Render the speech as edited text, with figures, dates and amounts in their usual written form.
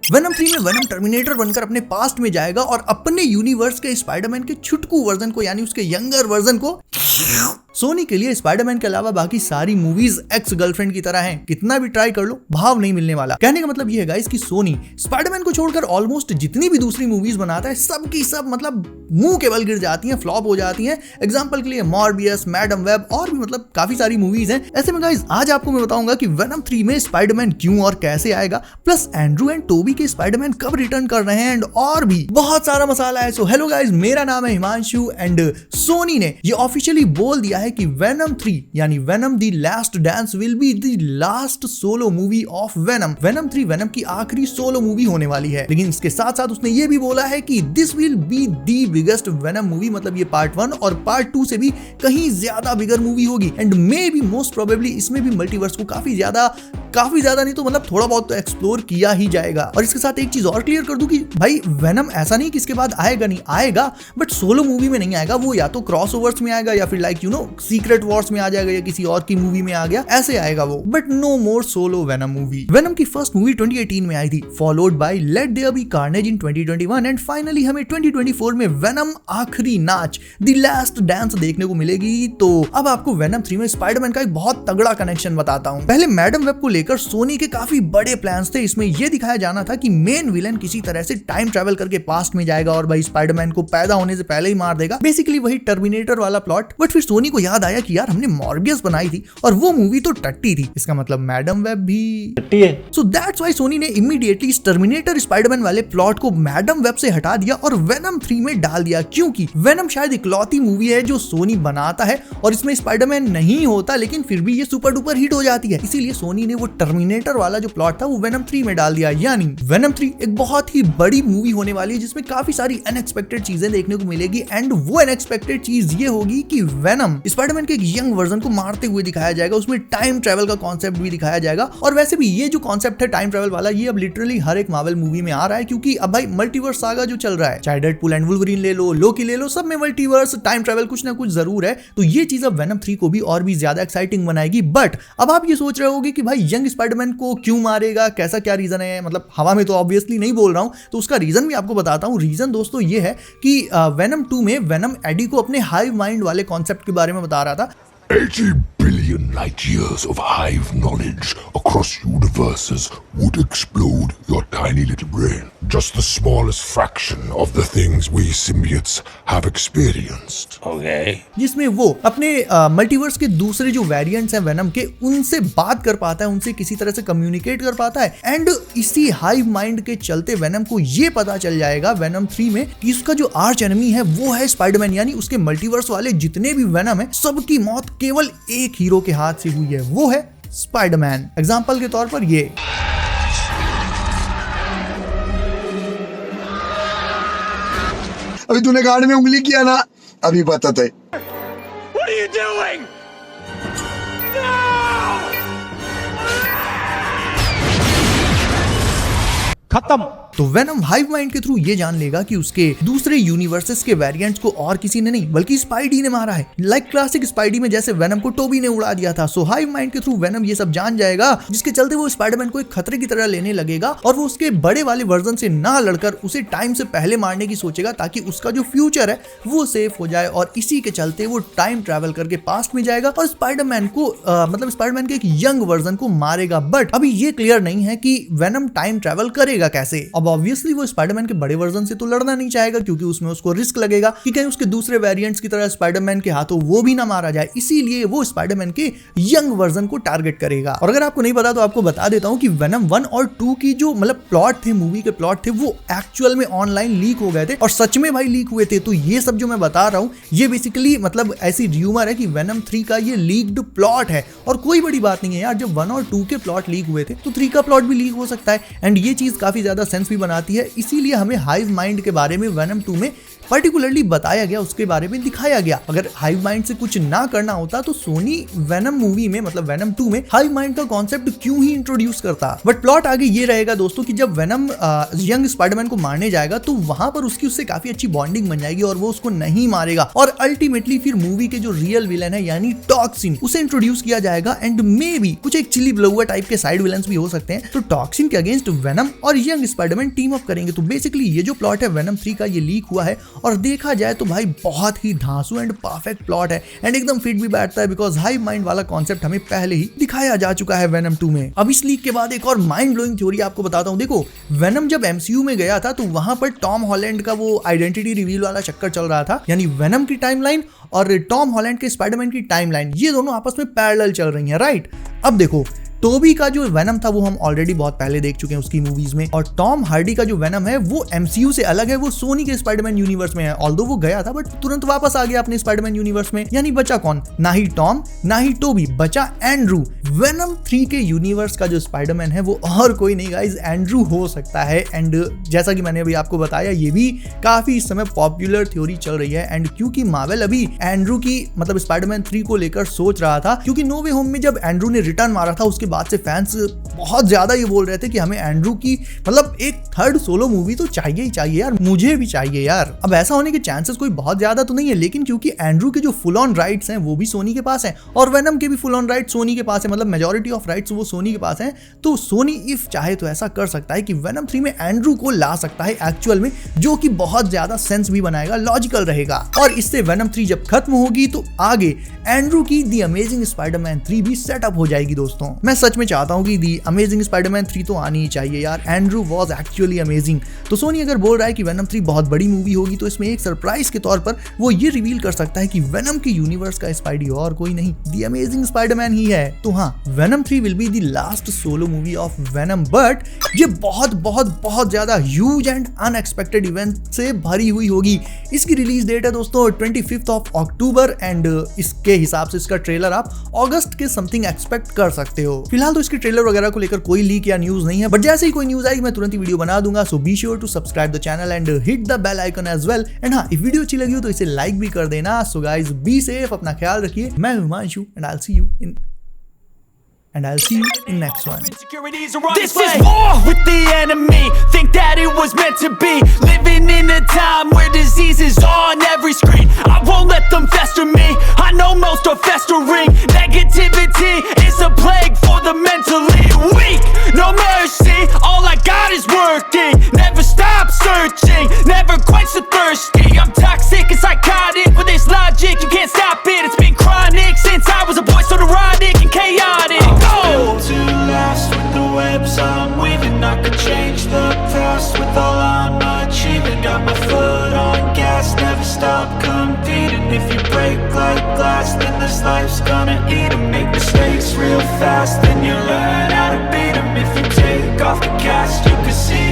Venom 3 में venom terminator बनकर अपने पास्ट में जाएगा और अपने यूनिवर्स के स्पाइडरमैन के छुटकू वर्जन को यानी उसके यंगर वर्जन को सोनी के लिए स्पाइडरमैन के अलावा बाकी सारी मूवीज एक्स गर्लफ्रेंड की तरह हैं, कितना भी ट्राई कर लो भाव नहीं मिलने वाला। कहने का मतलब ये है गाइस कि सोनी स्पाइडरमैन को छोड़कर ऑलमोस्ट जितनी भी दूसरी मूवीज बनाता है सब की सब मतलब मुंह के बल गिर जाती हैं, फ्लॉप हो जाती हैं। एग्जांपल के लिए मॉर्बियस, मैडम वेब और भी मतलब काफी सारी मूवीज हैं। ऐसे में गाइस आज आपको मैं बताऊंगा कि वेनम 3 में स्पाइडरमैन क्यों और कैसे आएगा, प्लस एंड्रू एंड टोबी के स्पाइडरमैन कब रिटर्न कर रहे हैं एंड और भी बहुत सारा मसाला है। सो हेलो गाइस, मेरा नाम है हिमांशु एंड सोनी ने ये ऑफिशियली बोल दिया है कि वेनम 3 यानी venom the last dance will be the last solo movie of venom. Venom 3 venom की आखिरी सोलो मूवी होने वाली है, लेकिन इसके साथ साथ उसने ये भी बोला है कि this will be the biggest venom movie, मतलब ये पार्ट 1 और पार्ट 2 से भी कहीं ज्यादा बिगर मूवी होगी and may be most probably इसमें भी मल्टीवर्स को काफी ज्यादा नहीं तो मतलब थोड़ा बहुत तो एक्सप्लोर किया ही जाएगा। और इसके साथ एक चीज और क्लियर कर दूं कि भाई वेनम ऐसा नहीं कि इसके बाद आएगा नहीं, आएगा बट सोलो मूवी में नहीं आएगा, वो या तो क्रॉसओवर्स में आएगा या फिर like you know secret Wars में आ जाएगा या किसी और की मूवी में आ गया, ऐसे आएगा वो, but no more solo Venom movie. Venom की फर्स्ट मूवी 2018 में आई थी, followed by Let There Be Carnage in 2021 and finally हमें 2024 में वेनम आखिरी नाच द लास्ट डांस देखने को मिलेगी। तो अब आपको वेनम 3 में स्पाइडरमैन का एक बहुत तगड़ा कनेक्शन बताता हूं। पहले मैडम वेब को लेकर सोनी के काफी बड़े प्लान्स थे। इसमें यह दिखाया जाना था कि मेन विलन किसी तरह से टाइम ट्रैवल करके पास्ट में जाएगा और भाई स्पाइडरमैन को पैदा होने से पहले ही मार देगा, बेसिकली वही टर्मिनेटर वाला प्लॉट। बट फिर सोनी को याद आया कि यार हमने मॉर्बियस बनाई थी और वो मूवी तो टट्टी थी, इसका मतलब मैडम वेब भी टट्टी है। सो दैट्स व्हाई सोनी ने इमीडिएटली टर्मिनेटर स्पाइडरमैन वाले प्लॉट को मैडम वेब से हटा दिया और वेनम 3 में डाल दिया, क्योंकि वेनम शायद इकलौती मूवी है जो सोनी बनाता है और इसमें स्पाइडरमैन नहीं होता लेकिन फिर भी ये सुपर डुपर हिट हो जाती है। इसीलिए सोनी ने वो टर्मिनेटर वाला जो प्लॉट था वो वेनम 3 में डाल दिया। यानी वेनम 3 एक बहुत ही बड़ी मूवी होने वाली है जिसमें काफी सारी अनएक्सपेक्टेड चीजें देखने को मिलेगी एंड वो अनएक्सपेक्टेड चीज ये होगी कि वेनम स्पाइडरमैन के एक यंग वर्जन को मारते हुए दिखाया जाएगा, उसमें टाइम ट्रैवल का कॉन्सेप्ट भी दिखाया जाएगा। और वैसे भी ये जो कॉन्सेप्ट है टाइम ट्रैवल वाला, ये अब लिटरली हर एक मार्वल मूवी में आ रहा है, क्योंकि अब भाई मल्टीवर्स सागा जो चल रहा है, चाहे डेडपूल एंड वुल्वरीन ले लो, लोकी ले लो, सब में मल्टीवर्स टाइम ट्रैवल कुछ ना कुछ जरूर है। तो ये चीज अब वेनम 3 को भी और भी ज्यादा एक्साइटिंग बनाएगी। बट अब आप ये सोच रहे होगे कि भाई यंग स्पाइडरमैन को क्यों मारेगा, कैसा क्या रीजन है, मतलब हवा में तो ऑब्वियसली नहीं बोल रहा हूं, तो उसका रीजन भी आपको बताता हूं। रीजन दोस्तों ये है कि वेनम 2 में वेनम एडी को अपने हाइव माइंड वाले कॉन्सेप्ट के बारे में बता रहा था। 80 billion light years of hive knowledge across universes would explode your tiny little brain. Just the smallest fraction of the things we symbiotes have experienced. Okay. जिसमें वो अपने मल्टीवर्स के दूसरे जो वेरिएंट्स हैं वेनम के, उनसे बात कर पाता है, उनसे किसी तरह से कम्युनिकेट कर पाता है एंड इसी हाइव माइंड के चलते वेनम को ये पता चल जाएगा वेनम 3 में कि उसका जो आर्च एनिमी है वो है स्पाइडरमैन, यानी उसके मल्टीवर्स वाले जितने भी वेनम है सबकी मौत केवल एक हीरो के हाथ से हुई है, वो है स्पाइडरमैन। एग्जांपल के तौर पर ये अभी तूने गाड़ में उंगली किया ना, अभी बता थे। What are you doing? खत्म। तो वेनम हाइव माइंड के थ्रू ये जान लेगा कि उसके दूसरे यूनिवर्सेस के वेरिएंट्स को और किसी ने नहीं बल्कि स्पाइडी ने मारा है, लाइक क्लासिक स्पाइडी में जैसे वेनम को टोबी ने उड़ा दिया था। सो हाइव माइंड के थ्रू वेनम ये सब जान जाएगा, जिसके चलते वो स्पाइडरमैन को एक खतरे की तरह लेने लगेगा और वो उसके बड़े वाले वर्जन से ना लड़कर उसे टाइम से पहले मारने की सोचेगा ताकि उसका जो फ्यूचर है वो सेफ हो जाए। और इसी के चलते वो टाइम ट्रैवल करके पास्ट में जाएगा और स्पाइडरमैन को मतलब स्पाइडरमैन के एक यंग वर्जन को मारेगा। बट अभी ये क्लियर नहीं है कि वेनम टाइम ट्रैवल करेगा कैसे। अब ऑब्वियसली वो स्पाइडरमैन के बड़े वर्जन से तो लड़ना नहीं चाहेगा, क्योंकि उसमें उसको रिस्क लगेगा कि कहीं उसके दूसरे वेरिएंट्स की तरह स्पाइडरमैन के हाथों वो भी ना मारा जाए, इसीलिए वो स्पाइडरमैन के यंग वर्जन को टारगेट करेगा। और अगर आपको नहीं पता तो आपको बता देता हूं कि वेनम 1 और 2 की जो मतलब प्लॉट थे, मूवी के प्लॉट थे, वो एक्चुअल में ऑनलाइन लीक हो गए थे और सच में भाई लीक हुए थे। तो ये सब जो मैं बता रहा हूं ये बेसिकली मतलब ऐसी र्यूमर है कि वेनम 3 का ये लीक्ड प्लॉट है और कोई बड़ी बात नहीं है यार। जब 1 और 2 के प्लॉट लीक हुए थे तो 3 का प्लॉट भी लीक हो सकता है एंड ये चीज काफी ज्यादा सेंस भी बनाती है। इसीलिए हमें हाइव माइंड के बारे में वेनम 2 में पर्टिकुलरली बताया गया, उसके बारे में दिखाया गया। अगर हाइव माइंड से कुछ ना करना होता तो सोनी वेनम मूवी में मतलब वेनम 2 में हाइव माइंड का कॉन्सेप्ट क्यों ही इंट्रोड्यूस करता। बट प्लॉट आगे ये रहेगा दोस्तों कि जब वेनम यंग स्पाइडरमैन को मारने जाएगा तो वहां पर उसकी उससे काफी अच्छी बॉन्डिंग बन जाएगी और वो उसको नहीं मारेगा और अल्टीमेटली फिर मूवी के जो रियल विलन है यानी टॉक्सिन उसे इंट्रोड्यूस किया जाएगा एंड मे बी कुछ एक चिली ब्लोअर टाइप के साइड विलन्स भी हो सकते हैं। तो टॉक्सिन के अगेंस्ट वेनम और यंग स्पाइडरमैन टीम अप करेंगे। तो बेसिकली ये जो प्लॉट है वेनम 3 का ये लीक हुआ है और देखा जाए तो भाई बहुत ही धांसू एंड परफेक्ट प्लॉट है एंड एकदम फिट भी बैठता है बिकॉज हाइव माइंड वाला कॉन्सेप्ट हमें पहले ही दिखाया जा चुका है वेनम 2 में। अब इस लीक के बाद एक और माइंड ब्लोइंग थ्योरी आपको बताता हूं। देखो वेनम जब एमसीयू में गया था तो वहां पर टॉम हॉलैंड का वो आइडेंटिटी रिवील वाला चक्कर चल रहा था, यानी वेनम की टाइमलाइन और टॉम हॉलैंड के स्पाइडरमैन की टाइमलाइन ये दोनों आपस में पैरेलल चल रही हैं, राइट। अब देखो टोबी का जो वेनम था वो हम ऑलरेडी बहुत पहले देख चुके हैं उसकी मूवीज में, और टॉम हार्डी का जो वेनम है वो एमसीयू से अलग है, वो सोनी के स्पाइडरमैन यूनिवर्स में है। ऑल्दो वो गया था बट तुरंत वापस आ गया अपने स्पाइडरमैन यूनिवर्स में। यानी बचा कौन? ना ही टॉम ना ही टोबी, बचा एंड्रू। वेनम 3 के यूनिवर्स का जो स्पाइडरमैन है वो और कोई नहीं गाइस एंड्रू हो सकता है। एंड जैसा कि मैंने अभी आपको बताया ये भी काफी इस समय पॉपुलर थ्योरी चल रही है। एंड क्योंकि मार्वल अभी एंड्रू की मतलब स्पाइडरमैन 3 को लेकर सोच रहा था, क्योंकि नो वे होम में जब एंड्रू ने रिटर्न मारा था उसके बाद से फैंस बहुत ज्यादा ये बोल रहे थे कि हमें एंड्रू की मतलब एक थर्ड सोलो मूवी तो चाहिए ही चाहिए यार, मुझे भी चाहिए यार। अब ऐसा होने के चांसेस कोई बहुत ज्यादा तो नहीं है, लेकिन क्योंकि एंड्रू के जो फुल ऑन राइट्स हैं वो भी सोनी के पास हैं और वेनम के भी फुल ऑन राइट्स सोनी के पास है, मतलब मेजॉरिटी ऑफ राइट्स वो सोनी के पास हैं, तो सोनी इफ चाहे तो ऐसा कर सकता है कि वेनम 3 में एंड्रू को ला सकता है एक्चुअल में, जो कि बहुत ज्यादा सेंस भी बनाएगा, लॉजिकल रहेगा। और इससे वेनम 3 जब खत्म होगी तो आगे एंड्रू की द अमेजिंग स्पाइडरमैन 3 भी सेटअप हो जाएगी। दोस्तों मैं सच में चाहता हूं कि दी अमेजिंग स्पाइडरमैन 3 तो आनी ही चाहिए यार, एंड्रू वाज एक्चुअली अमेजिंग। तो सोनी अगर बोल रहा है कि वेनम 3 बहुत बड़ी मूवी होगी तो इसमें एक सरप्राइज के तौर पर वो ये रिवील कर सकता है कि वेनम के यूनिवर्स का स्पाइडी और कोई नहीं, दी अमेजिंग स्पाइडरमैन ही है। तो हाँ, venom 3 will be the last solo movie of venom, but ये बहुत बहुत बहुत ज्यादा ह्यूज एंड अनएक्सपेक्टेड इवेंट से भरी हुई होगी। इसकी रिलीज डेट है दोस्तों 25 ऑफ अक्टूबर एंड इसके हिसाब से इसका ट्रेलर आप अगस्त के समथिंग एक्सपेक्ट कर सकते हो। फिलहाल तो इसके ट्रेलर वगैरह को लेकर कोई लीक या न्यूज नहीं है, बट जैसे ही कोई न्यूज आएगी मैं तुरंत ही वीडियो बना दूंगा। So be sure to subscribe the channel and hit the bell icon as well. And हाँ, इफ वीडियो अच्छी लगी हो तो इसे लाइक भी कर देना। सो गाइस बी सेफ, अपना ख्याल रखिए। मैं Himanshu and I will see you in next one. This is war with the enemy. Think that it was meant to be. Living in a time where disease is on every screen. I won't let them fester me. I know most are festering. Negativity is a plague for the mentally weak. No mercy, all I got is working. Never stop searching, never quite so thirsty. I'm toxic and psychotic, but there's logic, you can't stop it. It's been chronic since I was a boy, so neurotic and chaotic. Built to last with the webs I'm weaving. I could change the past with all I'm achieving. Got my foot on gas, never stop competing. If you break like glass, then this life's gonna eat 'em. Make mistakes real fast, then you learn how to beat 'em. If you take off the cast, you can see